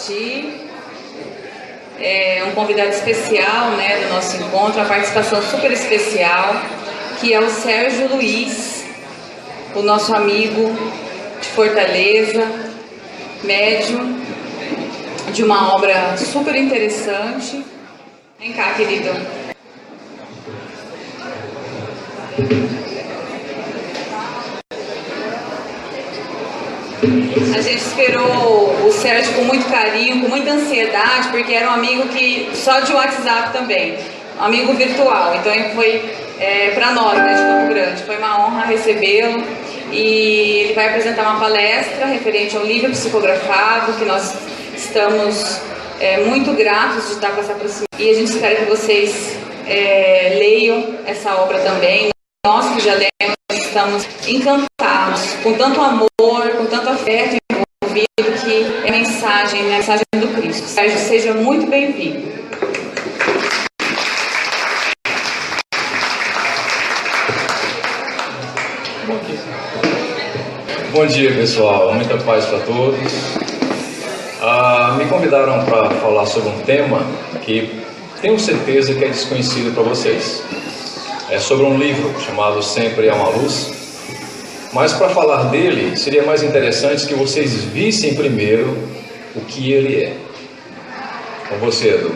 assistir. É um convidado especial, né, do nosso encontro, uma participação super especial, que é o Sérgio Luiz, o nosso amigo de Fortaleza, médium, de uma obra super interessante. Vem cá, querido. A gente esperou o Sérgio com muito carinho, com muita ansiedade, porque era um amigo que só de WhatsApp também, um amigo virtual. Então ele foi para nós, né, de Campo Grande, foi uma honra recebê-lo. E ele vai apresentar uma palestra referente ao livro psicografado, que nós estamos muito gratos de estar com essa proximidade. E a gente espera que vocês leiam essa obra também. Nós que já lemos estamos encantados, com tanto amor, com tanto afeto envolvido, que é a mensagem do Cristo. Sérgio, seja muito bem-vindo. Bom dia, pessoal. Muita paz para todos. Me convidaram para falar sobre um tema que tenho certeza que é desconhecido para vocês. É sobre um livro chamado Sempre Há uma Luz. Mas para falar dele, seria mais interessante que vocês vissem primeiro o que ele é. Com você, Edu.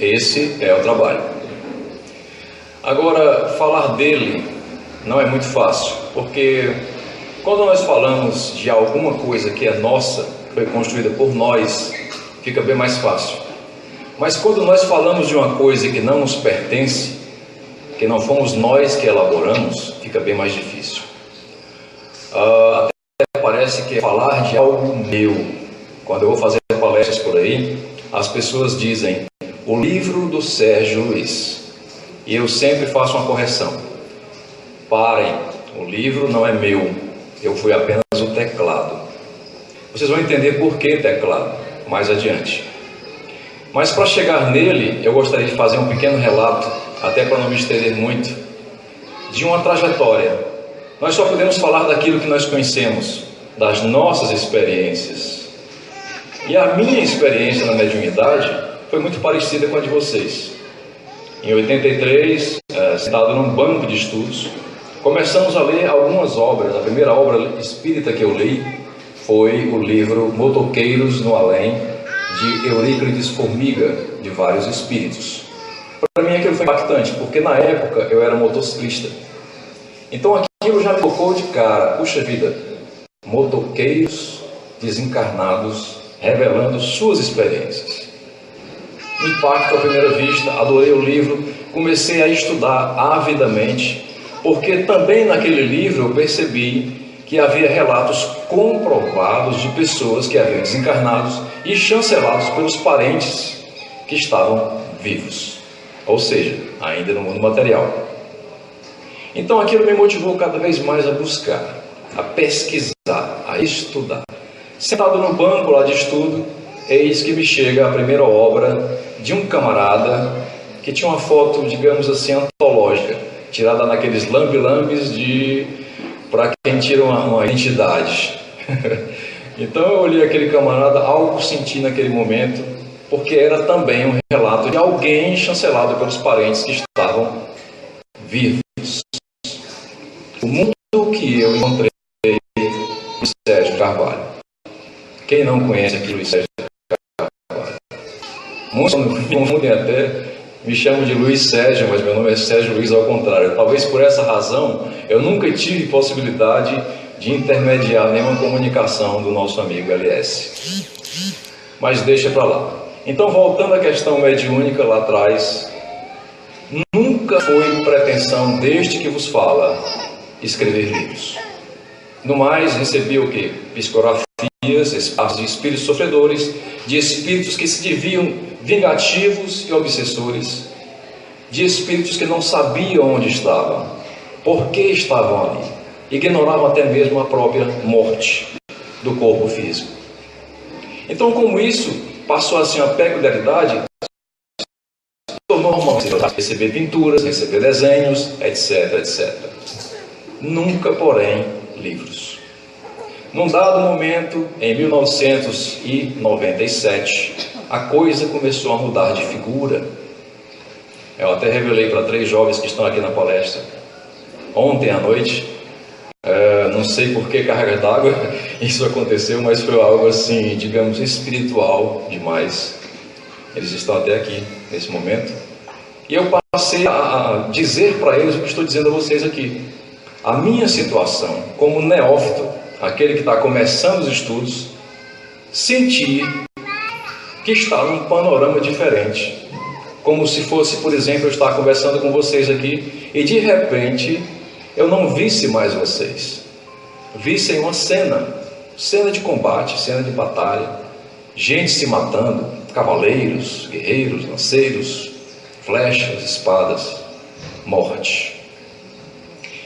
Esse é o trabalho. Agora, falar dele não é muito fácil, porque quando nós falamos de alguma coisa que é nossa, foi construída por nós, fica bem mais fácil. Mas quando nós falamos de uma coisa que não nos pertence, que não fomos nós que elaboramos, fica bem mais difícil. Até parece que é falar de algo meu. Quando eu vou fazer palestras por aí, as pessoas dizem: o livro do Sérgio Luiz. E eu sempre faço uma correção. Parem, o livro não é meu, eu fui apenas o teclado. Vocês vão entender por que teclado mais adiante. Mas para chegar nele, eu gostaria de fazer um pequeno relato, até para não me estender muito, de uma trajetória. Nós só podemos falar daquilo que nós conhecemos, das nossas experiências. E a minha experiência na mediunidade foi muito parecida com a de vocês. Em 83, sentado num banco de estudos, começamos a ler algumas obras. A primeira obra espírita que eu li foi o livro Motoqueiros no Além, de Euríclides Formiga, de vários espíritos. Para mim aquilo foi impactante, porque na época eu era motociclista. Então aquilo já me tocou de cara. Puxa vida, motoqueiros desencarnados revelando suas experiências. Impacto à primeira vista, adorei o livro, comecei a estudar avidamente, porque também naquele livro eu percebi que havia relatos comprovados de pessoas que haviam desencarnados e chancelados pelos parentes que estavam vivos, ou seja, ainda no mundo material. Então aquilo me motivou cada vez mais a buscar, a pesquisar, a estudar. Sentado no banco lá de estudo, eis que me chega a primeira obra de um camarada que tinha uma foto, digamos assim, antológica, tirada naqueles lambe-lambes para quem tira uma identidade. Então eu olhei aquele camarada, algo senti naquele momento, porque era também um relato de alguém chancelado pelos parentes que estavam vivos. O mundo que eu encontrei Luiz Sérgio Carvalho. Quem não conhece aqui Luiz Sérgio Carvalho? Muitos me confundem até, me chamam de Luiz Sérgio, mas meu nome é Sérgio Luiz ao contrário. Talvez por essa razão eu nunca tive possibilidade de intermediar nenhuma comunicação do nosso amigo LS. Mas deixa para lá. Então, voltando à questão mediúnica lá atrás, nunca foi pretensão deste que vos fala escrever livros. No mais, recebi o quê? Psicografias, espaços de espíritos sofredores, de espíritos que se diziam vingativos e obsessores, de espíritos que não sabiam onde estavam, por que estavam ali, ignoravam até mesmo a própria morte do corpo físico. Então, como isso passou a ser uma peculiaridade, tornou normal receber pinturas, receber desenhos, etc, etc. Nunca, porém, livros. Num dado momento, em 1997, a coisa começou a mudar de figura. Eu até revelei para 3 jovens que estão aqui na palestra ontem à noite. Não sei por que carga d'água isso aconteceu, mas foi algo assim, digamos, espiritual demais. Eles estão até aqui nesse momento. E eu passei a dizer para eles o que estou dizendo a vocês aqui. A minha situação como neófito, aquele que está começando os estudos, senti que está num panorama diferente. Como se fosse, por exemplo, eu estar conversando com vocês aqui e de repente eu não visse mais vocês. Vissem uma cena de combate, cena de batalha, gente se matando, cavaleiros, guerreiros, lanceiros, flechas, espadas, morte.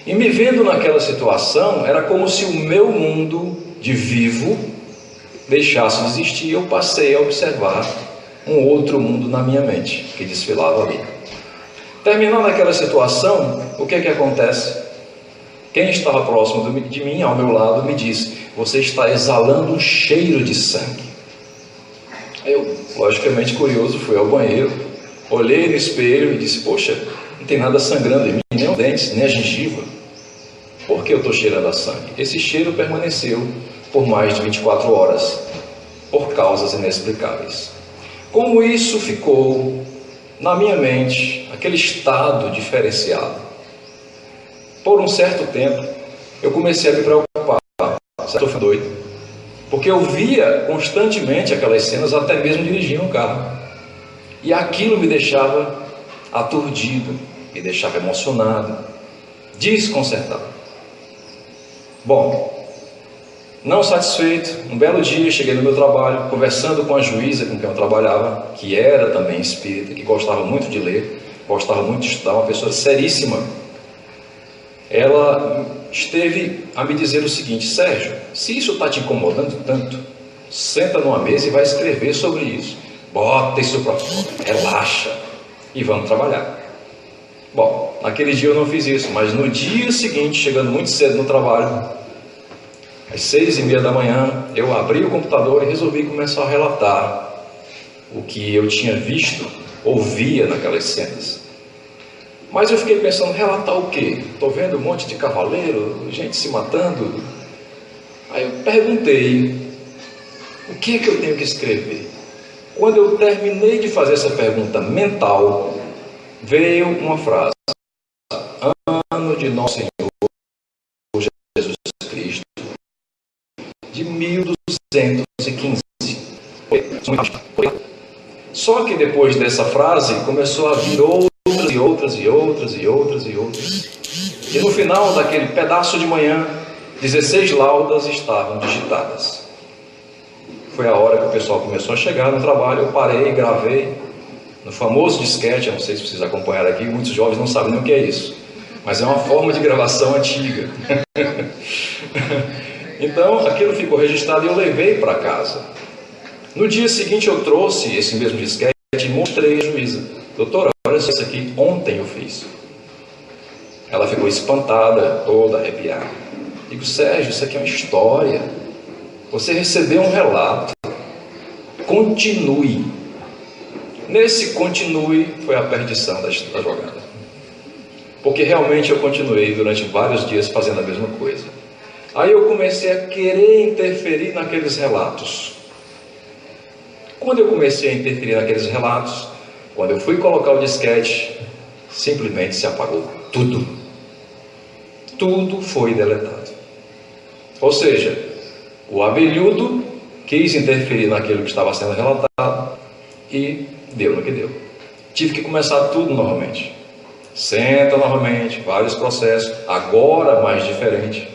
E me vendo naquela situação, era como se o meu mundo de vivo deixasse de existir. Eu passei a observar um outro mundo na minha mente, que desfilava ali. Terminando aquela situação, o que é que acontece? Quem estava próximo de mim, ao meu lado, me disse: você está exalando um cheiro de sangue. Eu, logicamente curioso, fui ao banheiro, olhei no espelho e disse: poxa, não tem nada sangrando em mim, nem os dentes, nem a gengiva. Por que eu estou cheirando a sangue? Esse cheiro permaneceu por mais de 24 horas, por causas inexplicáveis. Como isso ficou na minha mente, aquele estado diferenciado, por um certo tempo, eu comecei a me preocupar. Estou ficando doido, porque eu via constantemente aquelas cenas, até mesmo dirigindo um carro, e aquilo me deixava aturdido, me deixava emocionado, desconcertado. Bom, não satisfeito, um belo dia cheguei no meu trabalho, conversando com a juíza com quem eu trabalhava, que era também espírita, que gostava muito de ler, gostava muito de estudar, uma pessoa seríssima. Ela esteve a me dizer o seguinte: Sérgio, se isso está te incomodando tanto, senta numa mesa e vai escrever sobre isso. Bota isso para fora, relaxa e vamos trabalhar. Bom, naquele dia eu não fiz isso, mas no dia seguinte, chegando muito cedo no trabalho, às 6h30 da manhã, eu abri o computador e resolvi começar a relatar o que eu tinha visto, ouvia naquelas cenas. Mas eu fiquei pensando, relatar o quê? Estou vendo um monte de cavaleiro, gente se matando. Aí eu perguntei, o que é que eu tenho que escrever? Quando eu terminei de fazer essa pergunta mental, veio uma frase: ano de Nosso Senhor Jesus Cristo, de 1215. Só que depois dessa frase, começou a vir outras. E no final daquele pedaço de manhã, 16 laudas estavam digitadas. Foi a hora que o pessoal começou a chegar no trabalho, eu parei, gravei no famoso disquete. Eu não sei se vocês acompanharam aqui, muitos jovens não sabem nem o que é isso, mas é uma forma de gravação antiga. Então aquilo ficou registrado e eu levei para casa. No dia seguinte eu trouxe esse mesmo disquete e mostrei à juíza: doutora, olha isso aqui, ontem eu fiz. Ela ficou espantada, toda arrepiada. Digo: Sérgio, isso aqui é uma história. Você recebeu um relato. Continue. Nesse continue foi a perdição da jogada. Porque realmente eu continuei durante vários dias fazendo a mesma coisa. Aí eu comecei a querer interferir naqueles relatos. Quando eu comecei a interferir naqueles relatos, quando eu fui colocar o disquete, simplesmente se apagou tudo. Tudo foi deletado. Ou seja, o abelhudo quis interferir naquilo que estava sendo relatado e deu no que deu. Tive que começar tudo novamente. Senta novamente, vários processos, agora mais diferente.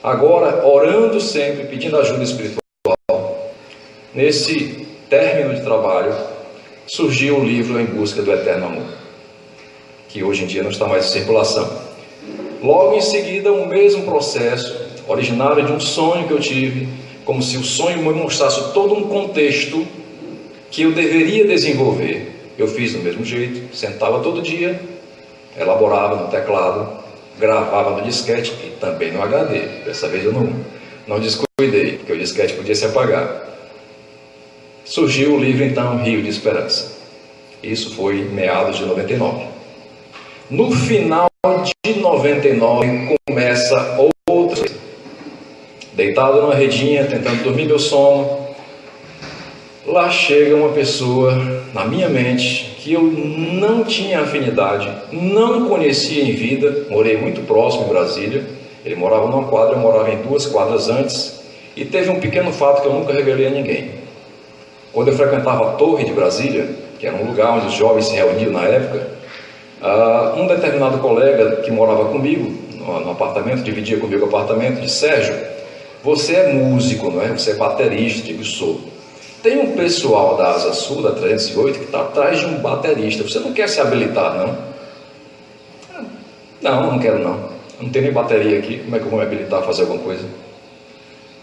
Agora orando sempre, pedindo ajuda espiritual. Nesse término de trabalho, surgiu o livro Em Busca do Eterno Amor, que hoje em dia não está mais em circulação. Logo em seguida, o mesmo processo, originário de um sonho que eu tive, como se o sonho me mostrasse todo um contexto que eu deveria desenvolver. Eu fiz do mesmo jeito, sentava todo dia, elaborava no teclado, gravava no disquete e também no HD. Dessa vez eu não descuidei, porque o disquete podia se apagar. Surgiu o livro então Rio de Esperança. Isso foi em meados de 99. No final de 99 começa outra coisa. Deitado numa redinha, tentando dormir meu sono, lá chega uma pessoa na minha mente que eu não tinha afinidade, não conhecia em vida. Morei muito próximo em Brasília. Ele morava numa quadra, eu morava em 2 quadras antes. E teve um pequeno fato que eu nunca revelei a ninguém. Quando eu frequentava a Torre de Brasília, que era um lugar onde os jovens se reuniam na época, um determinado colega que morava comigo no apartamento, dividia comigo o apartamento, disse: Sérgio, você é músico, não é? Você é baterista. Digo: sou. Tem um pessoal da Asa Sul, da 308, que está atrás de um baterista. Você não quer se habilitar, não? Não quero não. Eu não tenho nem bateria aqui, como é que eu vou me habilitar a fazer alguma coisa?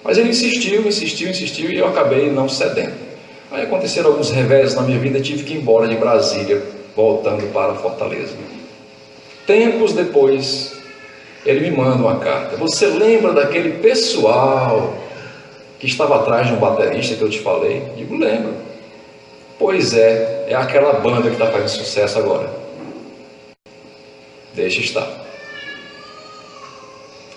Mas ele insistiu e eu acabei não cedendo. Aí aconteceram alguns revés na minha vida, tive que ir embora de Brasília, voltando para Fortaleza. Tempos depois, ele me manda uma carta: você lembra daquele pessoal que estava atrás de um baterista que eu te falei? Digo: lembro. Pois é aquela banda que está fazendo sucesso agora. Deixa estar.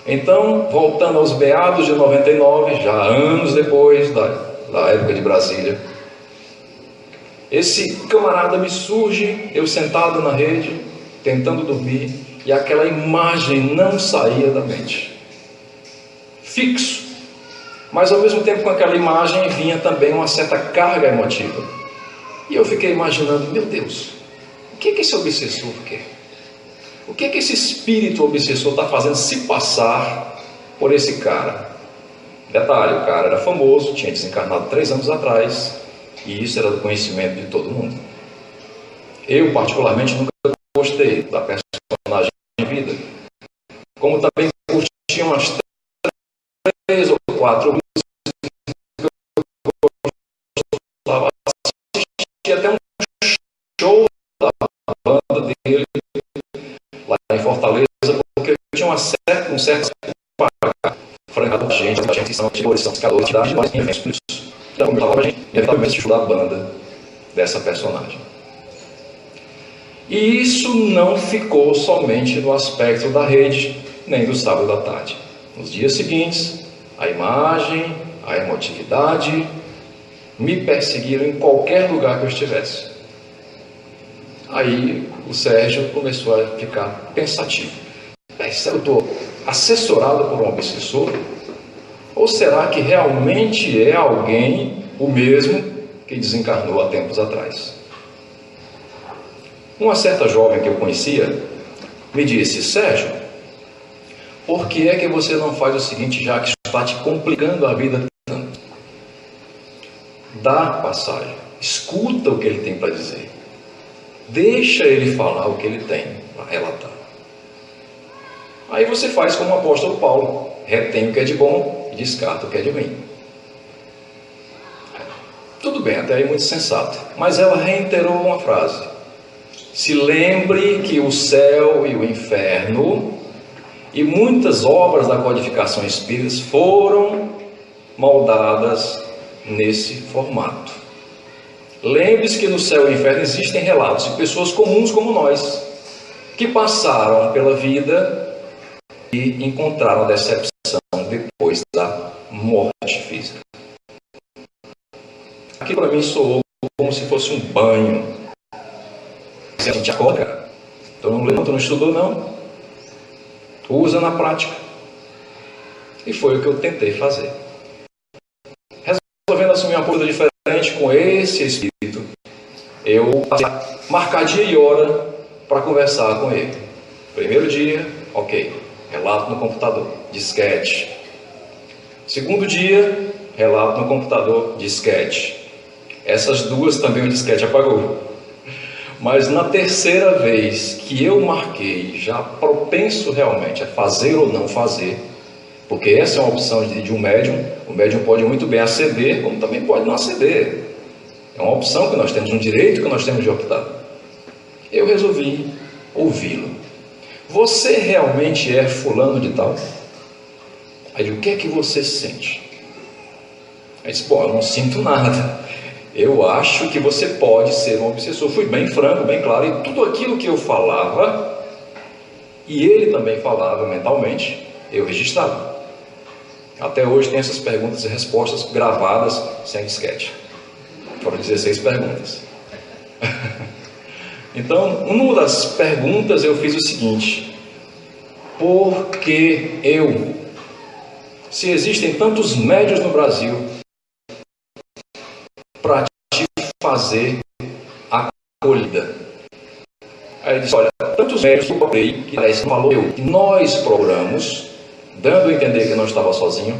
Então, voltando aos meados de 99, já anos depois da época de Brasília, esse camarada me surge, eu sentado na rede, tentando dormir, e aquela imagem não saía da mente. Fixo. Mas ao mesmo tempo com aquela imagem vinha também uma certa carga emotiva. E eu fiquei imaginando: meu Deus, o que esse obsessor quer? O que esse espírito obsessor está fazendo se passar por esse cara? Detalhe, o cara era famoso, tinha desencarnado 3 anos atrás, e isso era do conhecimento de todo mundo. Eu particularmente nunca gostei da personagem em vida, como também curti umas 3 ou 4 músicas que eu gostava. Assisti até um show da banda dele lá em Fortaleza, porque eu tinha um certo francado, gente que são atores, são pescadores de idade, nós tínhamos por isso. Então, eu estava a gente, inevitavelmente, estudar a banda dessa personagem. E isso não ficou somente no aspecto da rede, nem do sábado da tarde. Nos dias seguintes, a imagem, a emotividade me perseguiram em qualquer lugar que eu estivesse. Aí o Sérgio começou a ficar pensativo: será que eu estou assessorado por um obsessor? Ou será que realmente é alguém, o mesmo, que desencarnou há tempos atrás? Uma certa jovem que eu conhecia me disse: Sérgio, por que é que você não faz o seguinte, já que está te complicando a vida tanto? Dá passagem, escuta o que ele tem para dizer. Deixa ele falar o que ele tem para relatar. Aí você faz como o apóstolo Paulo, retém o que é de bom e descarta o que é de ruim. Tudo bem, até aí muito sensato. Mas ela reiterou uma frase: se lembre que o céu e o inferno e muitas obras da codificação espírita foram moldadas nesse formato. Lembre-se que no céu e no inferno existem relatos de pessoas comuns como nós, que passaram pela vida e encontraram a decepção depois da morte física. Aqui para mim soou como se fosse um banho. A gente acorda, cara. Então não lembra, não estudou não. Usa na prática. E foi o que eu tentei fazer. Resolvendo assumir uma coisa diferente com esse espírito, eu passei a marcar dia e hora para conversar com ele. Primeiro dia, ok, relato no computador, disquete. Segundo dia, relato no computador, disquete. Essas duas também o disquete apagou. Mas na terceira vez que eu marquei, já propenso realmente a fazer ou não fazer, porque essa é uma opção de um médium, o médium pode muito bem aceder, como também pode não aceder. É uma opção que nós temos, um direito que nós temos de optar. Eu resolvi ouvi-lo. Você realmente é fulano de tal? Aí, o que é que você sente? Aí disse, bom, eu não sinto nada. Eu acho que você pode ser um obsessor. Fui bem franco, bem claro, e tudo aquilo que eu falava, e ele também falava mentalmente, eu registrava. Até hoje tem essas perguntas e respostas gravadas sem disquete. Foram 16 perguntas. Então, uma das perguntas eu fiz o seguinte: por que eu? Se existem tantos médiuns no Brasil para te fazer a acolhida. Aí ele disse, olha, tantos médiuns que eu procurei, que parece que falou eu, que nós procuramos, dando a entender que não estava sozinho,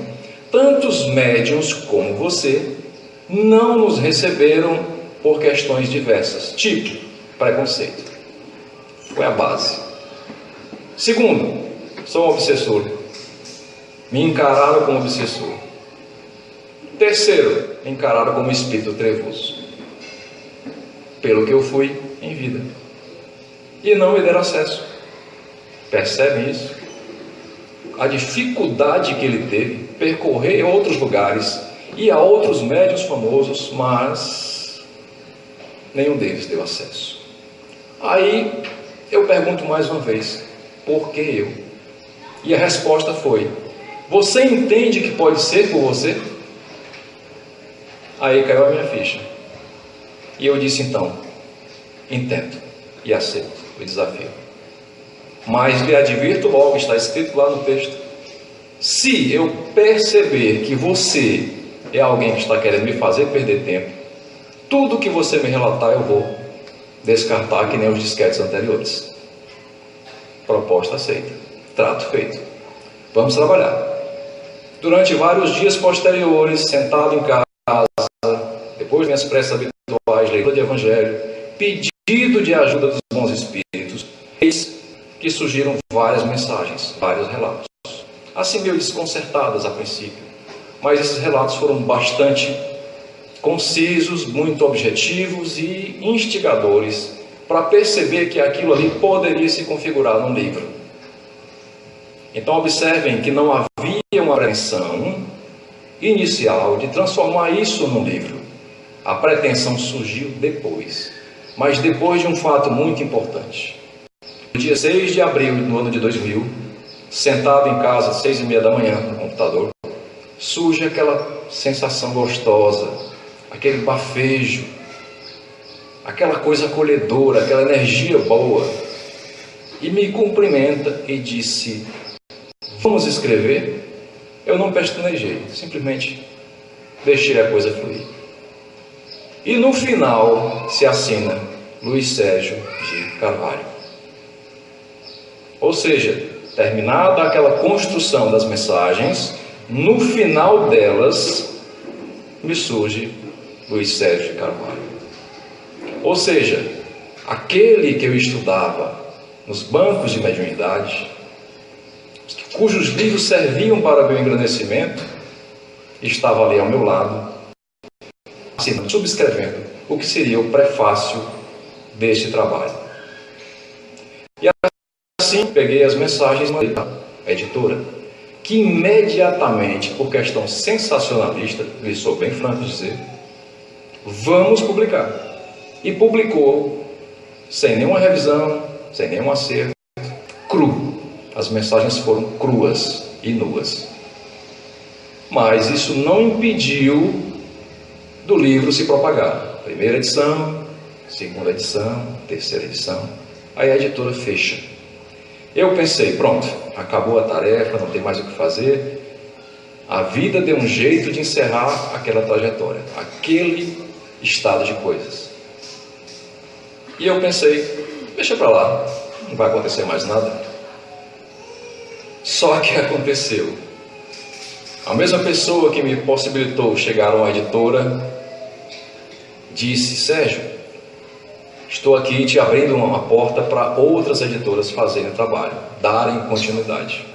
tantos médiuns como você não nos receberam por questões diversas, tipo preconceito. Foi a base. Segundo, sou um obsessor. Me encararam como obsessor. Terceiro, me encararam como espírito trevoso, pelo que eu fui em vida, e não me deram acesso. Percebem isso? A dificuldade que ele teve percorrer outros lugares e a outros médiuns famosos, mas nenhum deles deu acesso. Aí eu pergunto mais uma vez, por que eu? E a resposta foi, você entende que pode ser por você? Aí caiu a minha ficha. E eu disse então, entendo e aceito o desafio. Mas lhe advirto logo, está escrito lá no texto, se eu perceber que você é alguém que está querendo me fazer perder tempo, tudo que você me relatar eu vou descartar que nem os disquetes anteriores. Proposta aceita, trato feito. Vamos trabalhar. Durante vários dias posteriores, sentado em casa, depois de minhas preces habituais, leitura de evangelho, pedido de ajuda dos bons espíritos, eis que surgiram várias mensagens, vários relatos. Assim meio desconcertadas a princípio, mas esses relatos foram bastante concisos, muito objetivos e instigadores para perceber que aquilo ali poderia se configurar num livro. Então observem que não havia uma pretensão inicial de transformar isso num livro. A pretensão surgiu depois, mas depois de um fato muito importante. No dia 6 de abril do ano de 2000, sentado em casa às 6h30 da manhã no computador, surge aquela sensação gostosa, aquele bafejo, aquela coisa acolhedora, aquela energia boa, e me cumprimenta e disse, vamos escrever? Eu não pestanejei, simplesmente deixei a coisa fluir. E no final se assina Luiz Sérgio de Carvalho. Ou seja, terminada aquela construção das mensagens, no final delas me surge Luiz Sérgio de Carvalho. Ou seja, aquele que eu estudava nos bancos de mediunidade, cujos livros serviam para meu engrandecimento, estava ali ao meu lado, assinando, subscrevendo o que seria o prefácio deste trabalho. E assim peguei as mensagens e mandei para a editora, que imediatamente, por questão sensacionalista, lhe sou bem franco de dizer, vamos publicar. E publicou, sem nenhuma revisão, sem nenhum acerto, cru. As mensagens foram cruas e nuas. Mas isso não impediu do livro se propagar. Primeira edição, segunda edição, terceira edição. Aí a editora fecha. Eu pensei, pronto, acabou a tarefa, não tem mais o que fazer. A vida deu um jeito de encerrar aquela trajetória, aquele estado de coisas. E eu pensei, deixa para lá, não vai acontecer mais nada. Só que aconteceu. A mesma pessoa que me possibilitou chegar a uma editora disse, Sérgio, estou aqui te abrindo uma porta para outras editoras fazerem o trabalho, darem continuidade.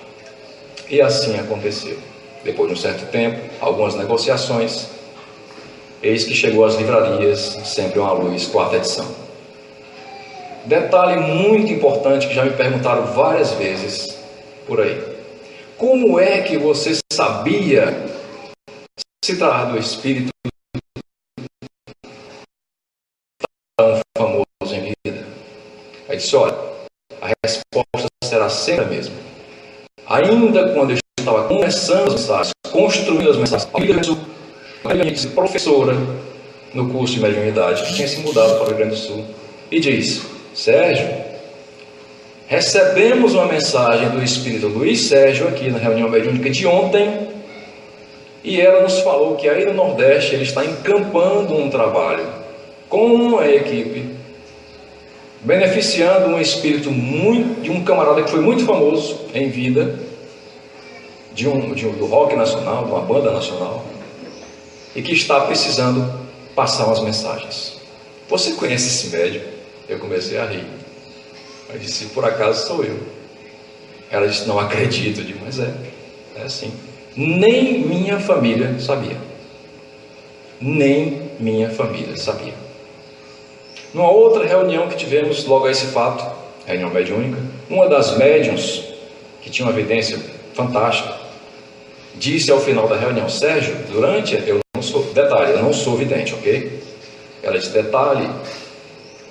E assim aconteceu. Depois de um certo tempo, algumas negociações, eis que chegou às livrarias, Sempre uma Luz, 4ª edição. Detalhe muito importante que já me perguntaram várias vezes por aí. Como é que você sabia se tratar do espírito tão famoso em vida? Aí disse, olha, a resposta será sempre a mesma. Ainda quando eu estava começando as mensagens, construindo as mensagens, a minha professora no curso de mediunidade tinha se mudado para o Rio Grande do Sul e disse, Sérgio, recebemos uma mensagem do Espírito Luiz Sérgio aqui na reunião mediúnica de ontem e ela nos falou que aí no Nordeste ele está encampando um trabalho com a equipe, beneficiando um espírito de um camarada que foi muito famoso em vida, do rock nacional, de uma banda nacional, e que está precisando passar umas mensagens. Você conhece esse médium? Eu comecei a rir. Eu disse, por acaso sou eu. Ela disse, não acredito. Eu digo, mas é assim. Nem minha família sabia. Nem minha família sabia. Numa outra reunião que tivemos logo a esse fato, reunião mediúnica, uma das médiuns, que tinha uma evidência fantástica, disse ao final da reunião, Sérgio, eu não sou vidente, ok? Ela disse, detalhe,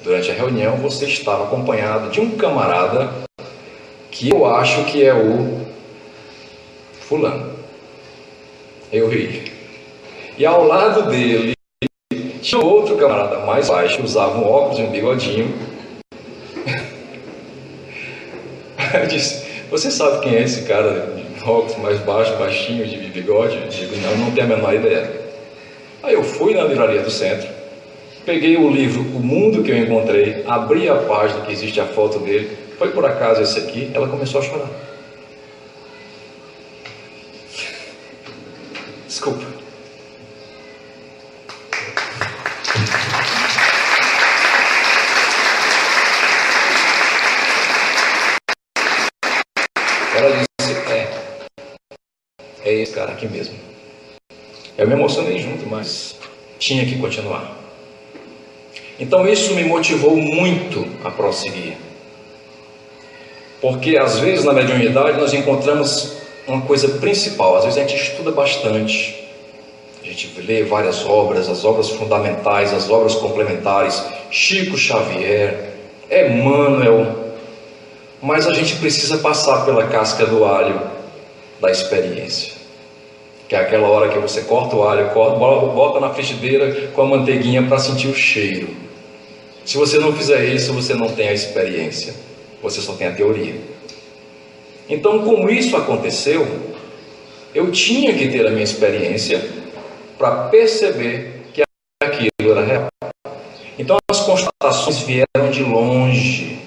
durante a reunião você estava acompanhado de um camarada que eu acho que é o fulano. Eu ri. E ao lado dele tinha outro camarada mais baixo, que usava um óculos e um bigodinho. Eu disse, você sabe quem é esse cara de óculos mais baixo, baixinho, de bigode? Eu digo, não tenho a menor ideia. Aí eu fui na livraria do centro, peguei o livro O Mundo que eu encontrei, abri a página que existe a foto dele, foi por acaso esse aqui, ela começou a chorar. Desculpa. Ela disse, é esse cara aqui mesmo. Eu me emocionei junto, mas tinha que continuar. Então isso me motivou muito a prosseguir. Porque às vezes na mediunidade nós encontramos uma coisa principal. Às vezes a gente estuda bastante, a gente lê várias obras, as obras fundamentais, as obras complementares, Chico Xavier, Emmanuel, mas a gente precisa passar pela casca do alho da experiência, que é aquela hora que você corta o alho, bota na frigideira com a manteiguinha para sentir o cheiro. Se você não fizer isso, você não tem a experiência, você só tem a teoria. Então, como isso aconteceu, eu tinha que ter a minha experiência para perceber que aquilo era real. Então as constatações vieram de longe,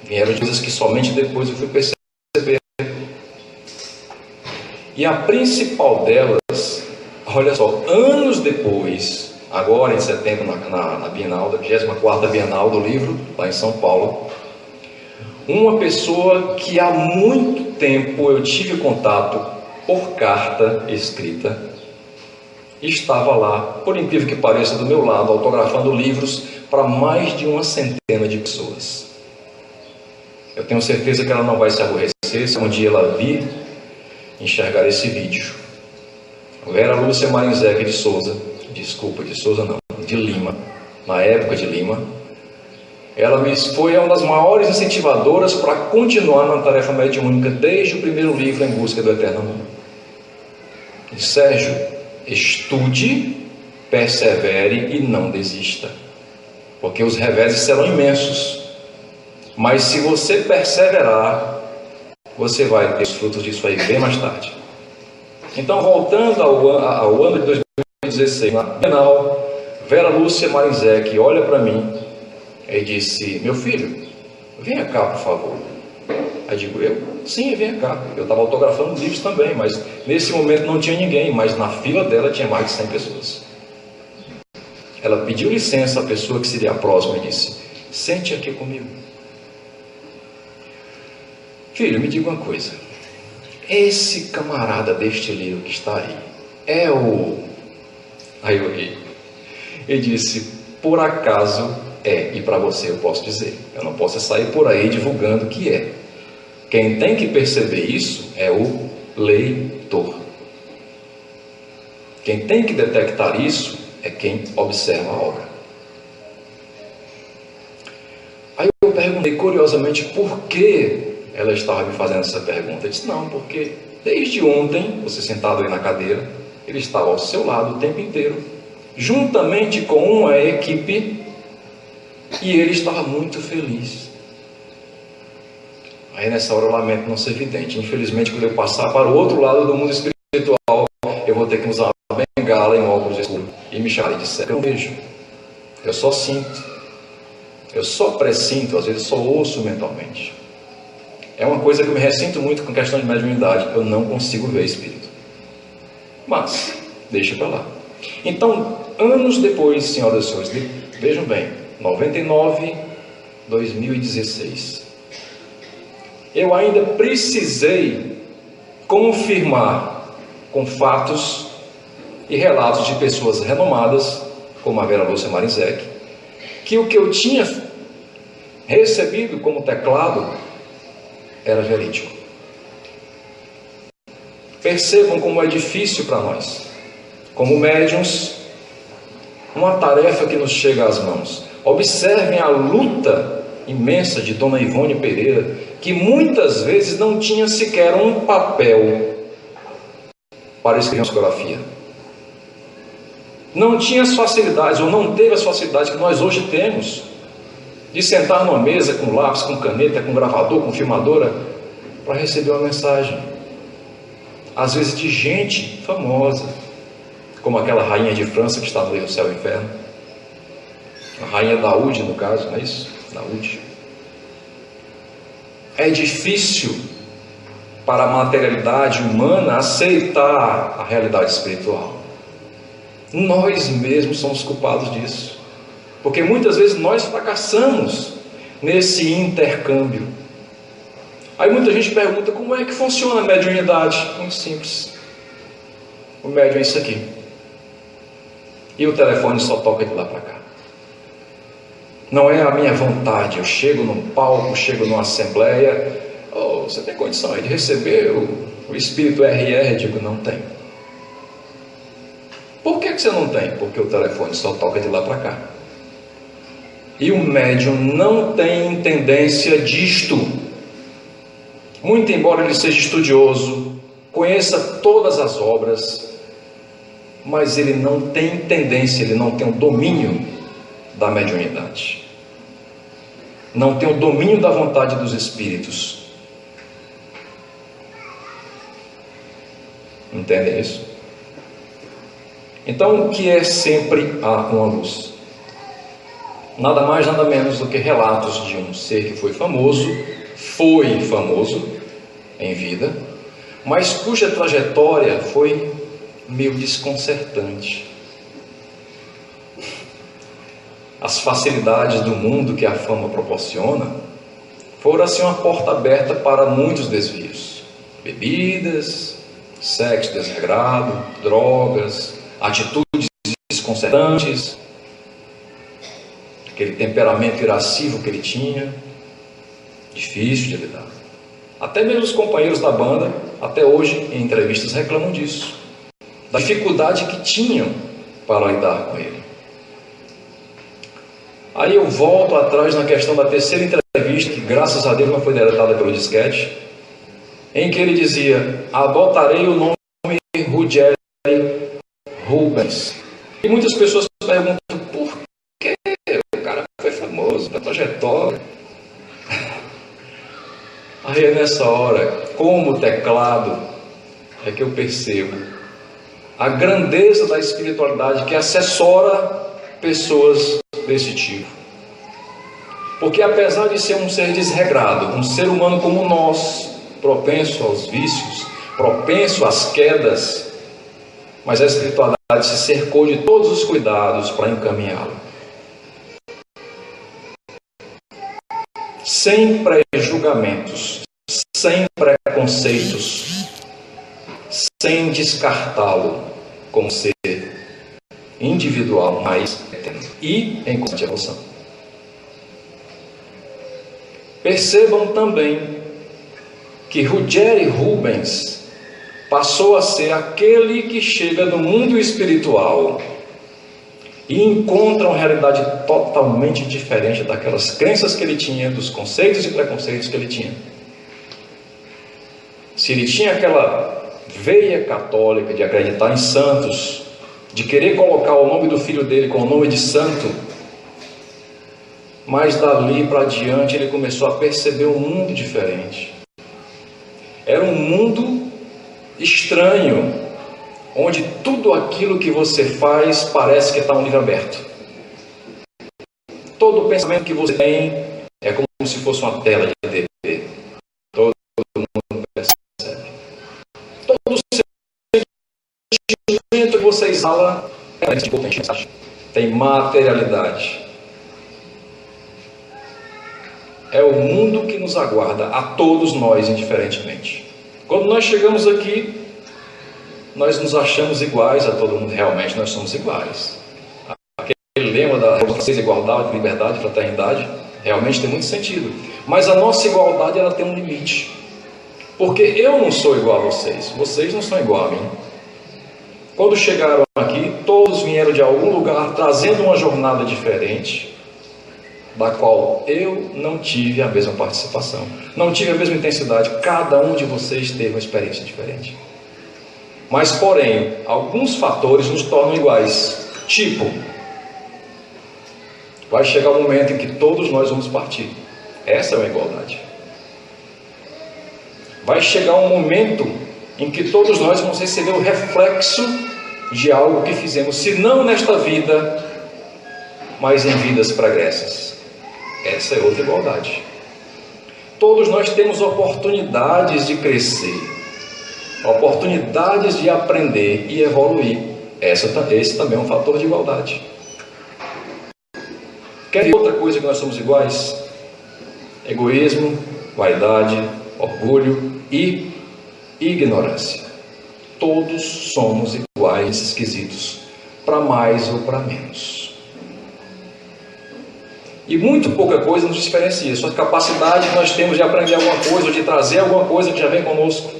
vieram de coisas que somente depois eu fui perceber. E a principal delas, olha só, anos depois agora em setembro, na Bienal, da 24ª Bienal do Livro, lá em São Paulo. Uma pessoa que há muito tempo eu tive contato por carta escrita, estava lá, por incrível que pareça, do meu lado, autografando livros para mais de uma centena de pessoas. Eu tenho certeza que ela não vai se aborrecer se um dia ela vir enxergar esse vídeo. Vera Lúcia Marinzec de Souza, de Lima, na época de Lima, ela foi uma das maiores incentivadoras para continuar na tarefa mediúnica desde o primeiro livro, Em Busca do Eterno Amor. E Sérgio, estude, persevere e não desista, porque os reveses serão imensos, mas se você perseverar, você vai ter os frutos disso aí bem mais tarde. Então, voltando ao ano de 2016, na Bienal, Vera Lúcia Marinzec olha para mim e disse: meu filho, venha cá, por favor. Aí digo eu: sim, venha cá. Eu estava autografando livros também, mas nesse momento não tinha ninguém, mas na fila dela tinha mais de 100 pessoas. Ela pediu licença à pessoa que seria a próxima e disse: sente aqui comigo. Filho, me diga uma coisa, esse camarada deste livro que está aí é o... Aí eu ri. Ele disse: por acaso é, e para você eu posso dizer, eu não posso sair por aí divulgando que é. Quem tem que perceber isso é o leitor. Quem tem que detectar isso é quem observa a obra. Aí eu perguntei curiosamente por que ela estava me fazendo essa pergunta. Eu disse: não, porque desde ontem, você sentado aí na cadeira, ele estava ao seu lado o tempo inteiro, juntamente com uma equipe, e ele estava muito feliz. Aí nessa hora eu lamento não ser vidente. Infelizmente, quando eu passar para o outro lado do mundo espiritual, eu vou ter que usar uma bengala e um óculos escuro e me chamar de cego. Eu não vejo, eu só sinto, eu só pressinto, às vezes só ouço mentalmente. É uma coisa que eu me ressinto muito com questão de mediunidade. Eu não consigo ver espírito. Mas, deixa para lá. Então, anos depois, senhoras e senhores, vejam bem, 99, 2016. Eu ainda precisei confirmar com fatos e relatos de pessoas renomadas, como a Vera Lúcia Marinzec, que o que eu tinha recebido como teclado era verídico. Percebam como é difícil para nós, como médiuns, uma tarefa que nos chega às mãos. Observem a luta imensa de Dona Ivone Pereira, que muitas vezes não tinha sequer um papel para escrever uma psicografia. Não tinha as facilidades, ou não teve as facilidades que nós hoje temos, de sentar numa mesa com lápis, com caneta, com gravador, com filmadora, para receber uma mensagem. Às vezes de gente famosa, como aquela rainha de França que está no livro Céu e Inferno. A rainha Daúde, no caso, não é isso? Daúde. É difícil para a materialidade humana aceitar a realidade espiritual. Nós mesmos somos culpados disso, porque muitas vezes nós fracassamos nesse intercâmbio. Aí muita gente pergunta: como é que funciona a mediunidade? Muito simples. O médium é isso aqui, e o telefone só toca de lá para cá. Não é a minha vontade. Eu chego num palco, chego numa assembleia: oh, você tem condição aí de receber o espírito RR? Eu digo: não tenho. Por que você não tem? Porque o telefone só toca de lá para cá. E o médium não tem tendência disto. Muito embora ele seja estudioso, conheça todas as obras, mas ele não tem tendência, ele não tem o domínio da mediunidade. Não tem o domínio da vontade dos espíritos. Entendem isso? Então, o que é sempre uma luz? Nada mais, nada menos do que relatos de um ser que foi famoso em vida, mas cuja trajetória foi meio desconcertante. as facilidades do mundo que a fama proporciona, foram assim uma porta aberta para muitos desvios. Bebidas, sexo desregrado, drogas, atitudes desconcertantes, aquele temperamento irascível que ele tinha, difícil de lidar. Até mesmo os companheiros da banda, até hoje, em entrevistas, reclamam disso, da dificuldade que tinham para lidar com ele. Aí eu volto atrás na questão da terceira entrevista, que graças a Deus não foi deletada pelo disquete, em que ele dizia: adotarei o nome Ruggieri Rubens. E muitas pessoas perguntam: por que o cara foi famoso, da trajetória? Aí é nessa hora, como teclado, é que eu percebo a grandeza da espiritualidade que assessora pessoas desse tipo. Porque apesar de ser um ser desregrado, um ser humano como nós, propenso aos vícios, propenso às quedas, mas a espiritualidade se cercou de todos os cuidados para encaminhá-lo. Sem pré-julgamentos, sem preconceitos, sem descartá-lo como ser individual, mas eterno e em constante evolução. Percebam também que Ruggieri Rubens passou a ser aquele que chega no mundo espiritual e encontra uma realidade totalmente diferente daquelas crenças que ele tinha, dos conceitos e preconceitos que ele tinha. Se ele tinha aquela veia católica de acreditar em santos, de querer colocar o nome do filho dele com o nome de santo, mas dali para adiante ele começou a perceber um mundo diferente. Era um mundo estranho, onde tudo aquilo que você faz parece que está um livro aberto. Todo pensamento que você tem é como se fosse uma tela de TV. Todo mundo percebe. Todo sentimento que você exala tem materialidade. É o mundo que nos aguarda a todos nós indiferentemente. Quando nós chegamos aqui, nós nos achamos iguais a todo mundo. Realmente nós somos iguais. Aquele lema da igualdade, liberdade, fraternidade, realmente tem muito sentido. Mas a nossa igualdade, ela tem um limite. Porque eu não sou igual a vocês. Vocês não são igual a mim. Quando chegaram aqui, todos vieram de algum lugar trazendo uma jornada diferente, da qual eu não tive a mesma participação, não tive a mesma intensidade. Cada um de vocês teve uma experiência diferente. Mas, porém, alguns fatores nos tornam iguais. Tipo, vai chegar o momento em que todos nós vamos partir. Essa é uma igualdade. Vai chegar um momento em que todos nós vamos receber o reflexo de algo que fizemos, se não nesta vida, mas em vidas pregressas. Essa é outra igualdade. Todos nós temos oportunidades de crescer, oportunidades de aprender e evoluir. Esse também é um fator de igualdade. Quer ver outra coisa que nós somos iguais? Egoísmo, vaidade, orgulho e ignorância. Todos somos iguais nesses quesitos, para mais ou para menos. E muito pouca coisa nos diferencia, só a capacidade que nós temos de aprender alguma coisa, ou de trazer alguma coisa que já vem conosco,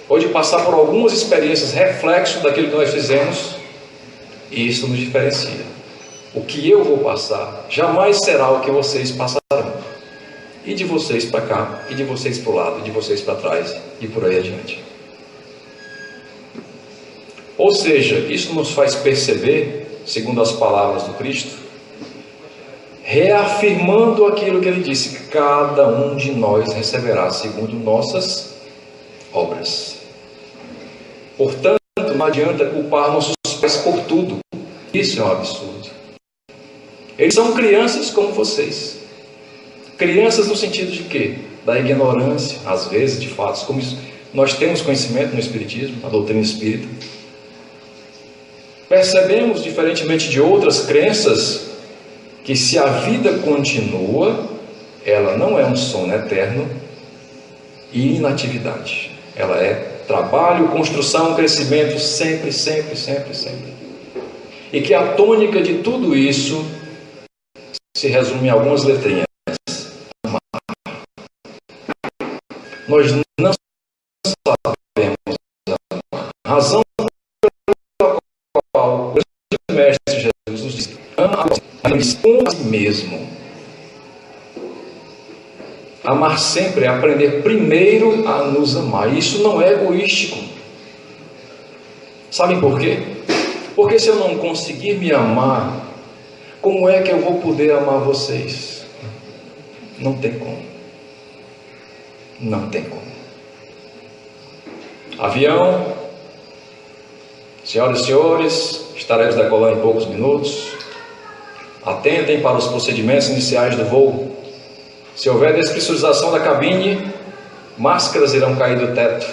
ou de passar por algumas experiências, reflexo daquilo que nós fizemos, e isso nos diferencia. O que eu vou passar jamais será o que vocês passarão. E de vocês para cá, e de vocês para o lado, e de vocês para trás, e por aí adiante. Ou seja, isso nos faz perceber, segundo as palavras do Cristo, reafirmando aquilo que ele disse: que cada um de nós receberá segundo nossas obras. Portanto, não adianta culpar nossos pais por tudo. Isso é um absurdo. Eles são crianças como vocês. Crianças no sentido de quê? Da ignorância, às vezes, de fatos, como isso. Nós temos conhecimento no Espiritismo, na doutrina espírita. Percebemos, diferentemente de outras crenças, que se a vida continua, ela não é um sono eterno e inatividade. Ela é trabalho, construção, crescimento, sempre, sempre, sempre, sempre. E que a tônica de tudo isso se resume em algumas letrinhas. Amar. Nós não sabemos amar. A razão pela qual o Mestre Jesus nos diz: ama a si mesmo. Amar sempre é aprender primeiro a nos amar. Isso não é egoístico. Sabem por quê? Porque se eu não conseguir me amar, como é que eu vou poder amar vocês? Não tem como. Não tem como. Avião, senhoras e senhores, estaremos decolando em poucos minutos. Atentem para os procedimentos iniciais do voo. Se houver despressurização da cabine, máscaras irão cair do teto.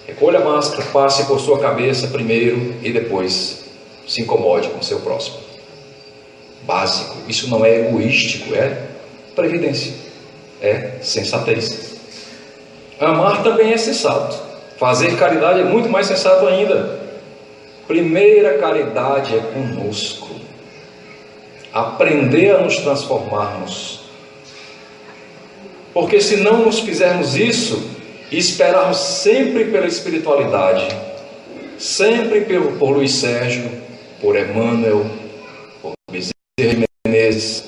Recolha a máscara, passe por sua cabeça primeiro e depois se incomode com o seu próximo. Básico, isso não é egoístico, é previdência, é sensatez. Amar também é sensato. Fazer caridade é muito mais sensato ainda. Primeira caridade é conosco. Aprender a nos transformarmos. Porque se não nos fizermos isso e esperarmos sempre pela espiritualidade, sempre por Luiz Sérgio, por Emmanuel, por Bezerra de Menezes,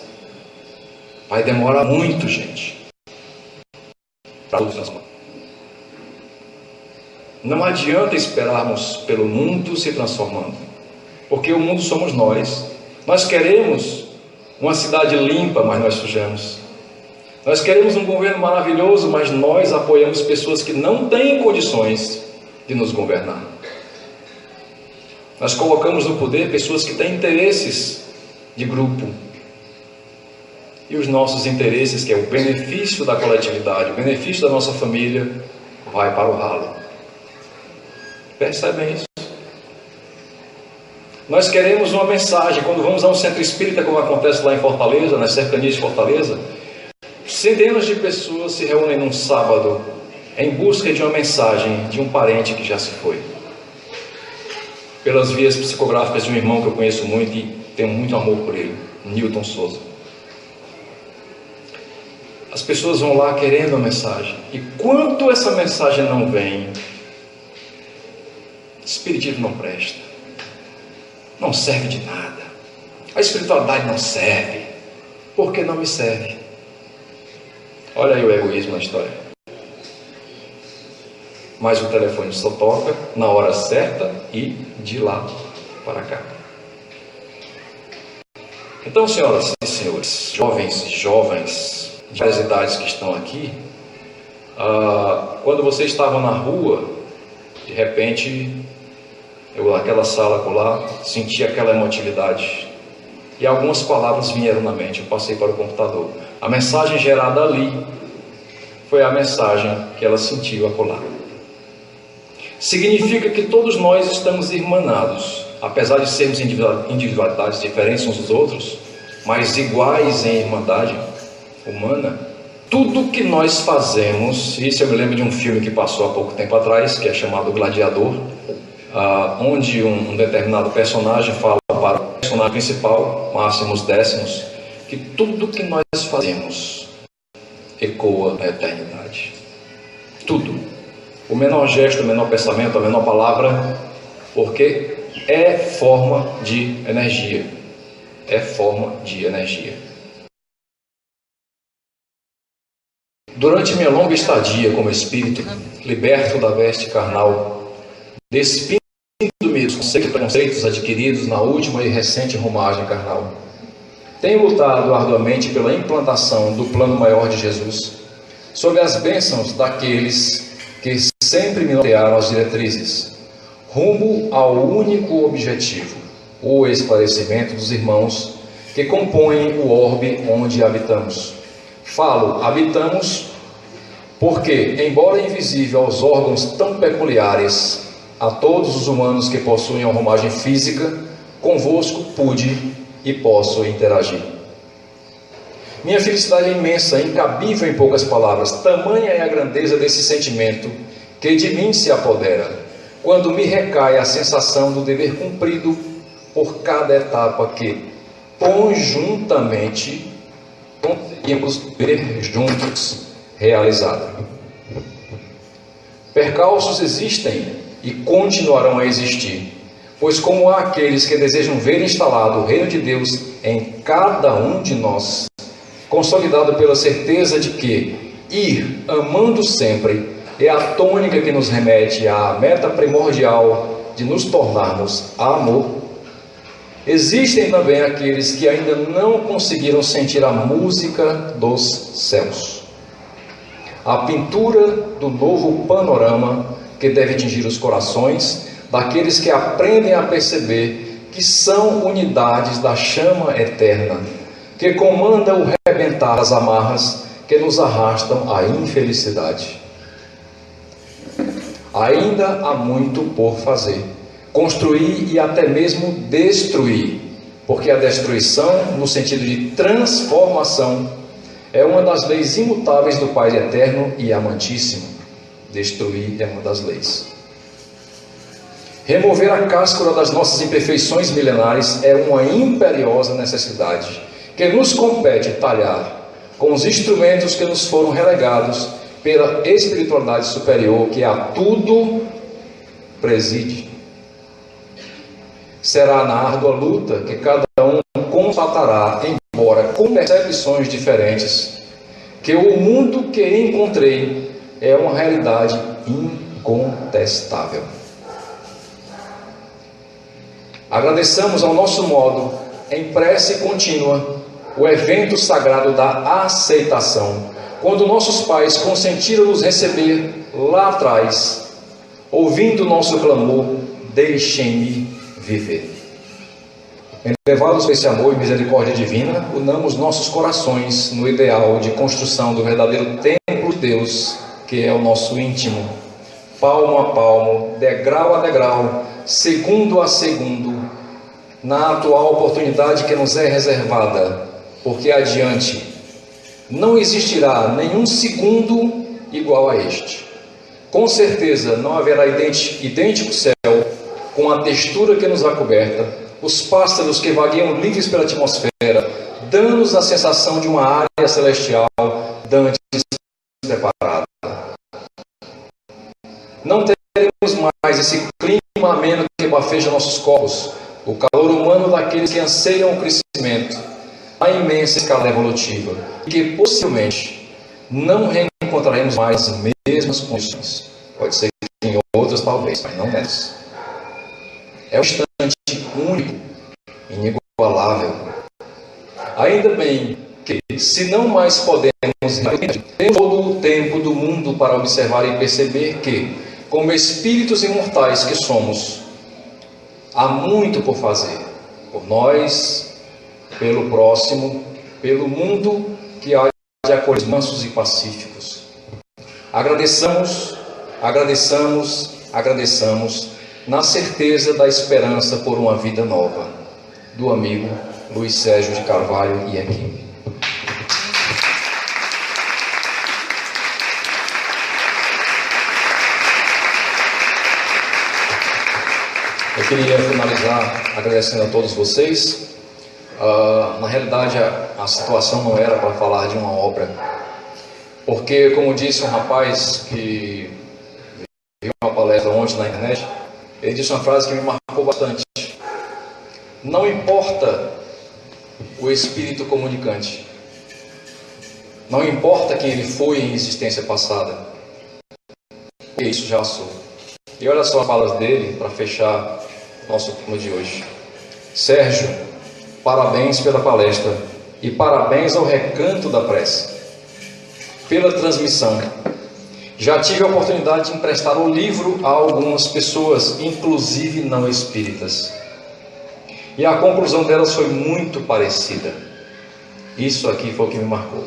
vai demorar muito, gente, para nos transformar. Não adianta esperarmos pelo mundo se transformando, porque o mundo somos nós. Nós queremos uma cidade limpa, mas nós sujamos. Nós queremos um governo maravilhoso, mas nós apoiamos pessoas que não têm condições de nos governar. Nós colocamos no poder pessoas que têm interesses de grupo. E os nossos interesses, que é o benefício da coletividade, o benefício da nossa família, vai para o ralo. Percebem isso? Nós queremos uma mensagem. Quando vamos a um centro espírita, como acontece lá em Fortaleza, nas cercanias de Fortaleza, centenas de pessoas se reúnem num sábado em busca de uma mensagem de um parente que já se foi. Pelas vias psicográficas de um irmão que eu conheço muito e tenho muito amor por ele, Newton Souza. As pessoas vão lá querendo a mensagem. E quanto essa mensagem não vem, espiritismo não presta. Não serve de nada. A espiritualidade não serve. Por que não me serve? Olha aí o egoísmo na história. Mas o telefone só toca na hora certa e de lá para cá. Então, senhoras e senhores, jovens e jovens de várias idades que estão aqui, quando vocês estavam na rua, de repente, eu naquela sala por lá, senti aquela emotividade. E algumas palavras vieram na mente, eu passei para o computador. A mensagem gerada ali foi a mensagem que ela sentiu acolá. Significa que todos nós estamos irmanados, apesar de sermos individualidades diferentes uns dos outros, mas iguais em irmandade humana. Tudo que nós fazemos, isso eu me lembro de um filme que passou há pouco tempo atrás, que é chamado Gladiador, onde um determinado personagem fala para o personagem principal, máximos décimos, que tudo que nós fazemos ecoa na eternidade. Tudo. O menor gesto, o menor pensamento, a menor palavra, porque é forma de energia. É forma de energia. Durante minha longa estadia como espírito, liberto da veste carnal, despindo-me dos conceitos e preconceitos adquiridos na última e recente romagem carnal, tenho lutado arduamente pela implantação do plano maior de Jesus, sob as bênçãos daqueles que sempre me nortearam as diretrizes, rumo ao único objetivo, o esclarecimento dos irmãos que compõem o orbe onde habitamos. Falo, habitamos, porque, embora invisível aos órgãos tão peculiares, a todos os humanos que possuem a romagem física, convosco pude e posso interagir. Minha felicidade é imensa, incabível em poucas palavras. Tamanha é a grandeza desse sentimento que de mim se apodera, quando me recai a sensação do dever cumprido por cada etapa que, conjuntamente, conseguimos ver juntos realizada. Percalços existem e continuarão a existir, pois como há aqueles que desejam ver instalado o reino de Deus em cada um de nós, consolidado pela certeza de que ir amando sempre é a tônica que nos remete à meta primordial de nos tornarmos amor, existem também aqueles que ainda não conseguiram sentir a música dos céus, a pintura do novo panorama que deve atingir os corações daqueles que aprendem a perceber que são unidades da chama eterna, que comanda o rebentar das amarras que nos arrastam à infelicidade. Ainda há muito por fazer, construir e até mesmo destruir, porque a destruição, no sentido de transformação, é uma das leis imutáveis do Pai eterno e amantíssimo. Destruir é uma das leis. Remover a cáscara das nossas imperfeições milenares é uma imperiosa necessidade, que nos compete talhar com os instrumentos que nos foram relegados pela espiritualidade superior que a tudo preside. Será na árdua luta que cada um constatará, embora com percepções diferentes, que o mundo que encontrei é uma realidade incontestável. Agradeçamos ao nosso modo, em prece contínua, o evento sagrado da aceitação, quando nossos pais consentiram nos receber lá atrás, ouvindo nosso clamor, deixem-me viver. Elevados por esse amor e misericórdia divina, unamos nossos corações no ideal de construção do verdadeiro templo de Deus, que é o nosso íntimo, palmo a palmo, degrau a degrau, segundo a segundo, na atual oportunidade que nos é reservada, porque adiante não existirá nenhum segundo igual a este. Com certeza não haverá idêntico céu com a textura que nos acoberta, os pássaros que vagueiam livres pela atmosfera, dando-nos a sensação de uma área celestial dantes preparada. Não teremos mais esse clima ameno que bafeja nossos corpos, o calor humano daqueles que anseiam o crescimento, a imensa escala evolutiva, e que possivelmente não reencontraremos mais as mesmas condições. Pode ser que em outras talvez, mas não nessas. É um instante único, inigualável. Ainda bem que, se não mais podemos, temos todo o tempo do mundo para observar e perceber que, como espíritos imortais que somos, há muito por fazer, por nós, pelo próximo, pelo mundo que há de acolher mansos e pacíficos. Agradeçamos, na certeza da esperança por uma vida nova, do amigo Luiz Sérgio de Carvalho e equipe. Eu queria finalizar agradecendo a todos vocês. Na realidade, a situação não era para falar de uma obra, porque, como disse um rapaz que viu uma palestra ontem na internet, ele disse uma frase que me marcou bastante: não importa o espírito comunicante, não importa quem ele foi em existência passada, porque isso já passou. E olha só as palavras dele para fechar nosso tema de hoje. Sérgio, parabéns pela palestra e parabéns ao recanto da prece, pela transmissão. Já tive a oportunidade de emprestar o livro a algumas pessoas, inclusive não espíritas, e a conclusão delas foi muito parecida. Isso aqui foi o que me marcou.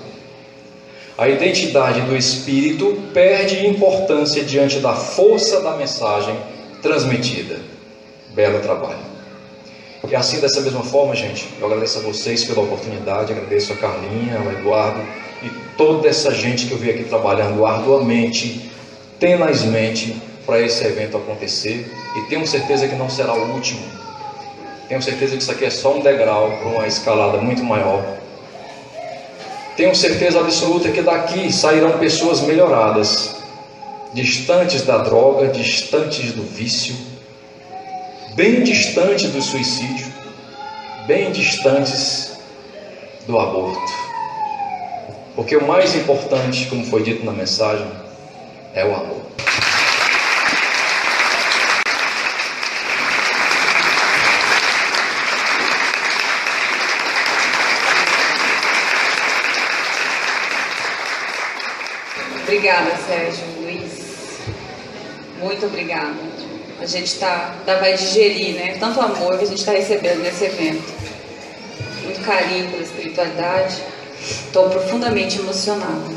A identidade do espírito perde importância diante da força da mensagem transmitida. Belo trabalho. E assim, dessa mesma forma, gente, eu agradeço a vocês pela oportunidade, agradeço a Carlinha, ao Eduardo e toda essa gente que eu vi aqui trabalhando arduamente, tenazmente, para esse evento acontecer, e tenho certeza que não será o último. Tenho certeza que isso aqui é só um degrau para uma escalada muito maior. Tenho certeza absoluta que daqui sairão pessoas melhoradas, distantes da droga, distantes do vício, bem distantes do suicídio, bem distantes do aborto. Porque o mais importante, como foi dito na mensagem, é o amor. Obrigada, Sérgio, Luiz. Muito obrigada. A gente vai digerir, né? Tanto amor que a gente está recebendo nesse evento. Muito carinho pela espiritualidade. Estou profundamente emocionada.